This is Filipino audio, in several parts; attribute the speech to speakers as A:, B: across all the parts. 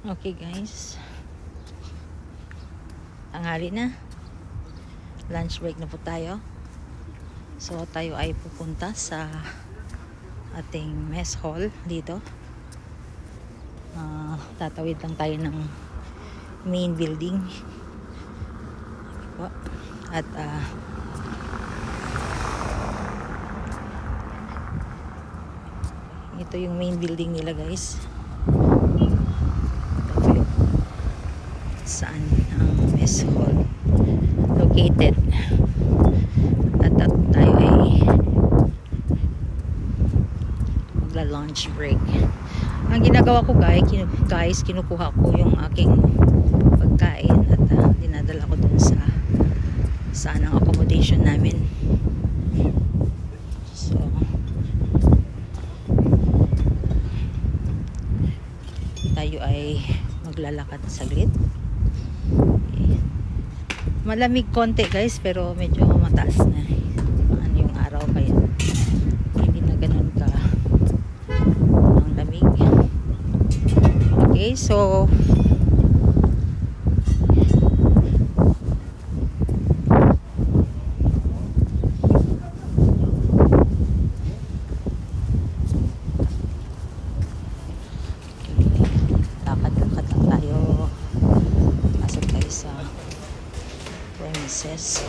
A: Okay guys, tanghali na, lunch break na po tayo. So tayo ay pupunta sa ating mess hall dito. Tatawid lang tayo ng main building at ito yung main building nila guys. Saan ang mess hall located, at tayo ay magla-lunch break. Ang ginagawa ko guys, kinukuha ko yung aking pagkain at dinadala ko dun sa saan ang accommodation namin. So tayo ay maglalakad saglit. Okay. Malamig konti guys, pero medyo mataas na yung araw, kaya hindi na ganun ka ang lamig. Okay, so premises.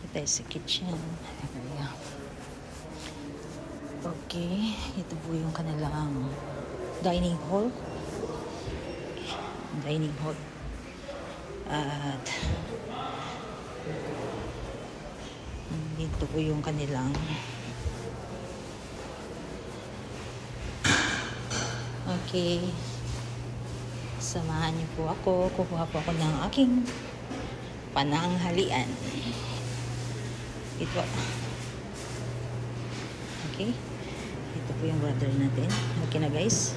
A: Ito sa kitchen area. Okay, ito po yung kanilang dining hall. At dito po yung kanilang okay. Samahan niyo po ako. Kukuha po ako ng aking pananghalian. Ito. Okay. Ito po yung brother natin. Okay na guys.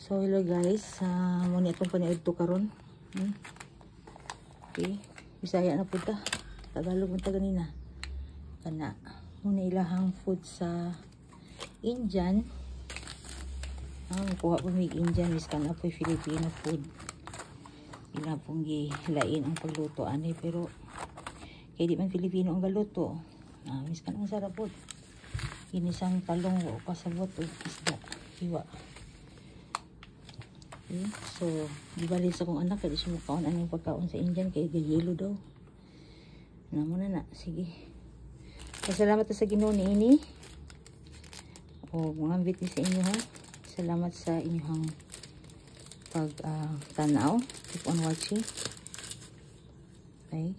A: So hello guys, muna itong paniod to karon. Okay, Bisaya na po ta, Tagalog mo ta ganina. Kana muna ilahang food sa Indian. Kuha po may Indian, miskan na po Filipino food. Ila pong gilain ang pagluto anay, pero kay di man Filipino ang galuto. Miskan ang sarap po. Inisang talong o pasabot o isda, hiwa. Okay. So, gibalin sa kong anak, kaya siya makaon anong pagkaon sa Indian, kaya gayelo daw. Muna na, sige. Salamat sa Ginoo ni ini. O, mga ambit sa inyo ha. Salamat sa inyong pag tanaw. Keep on watching. Okay.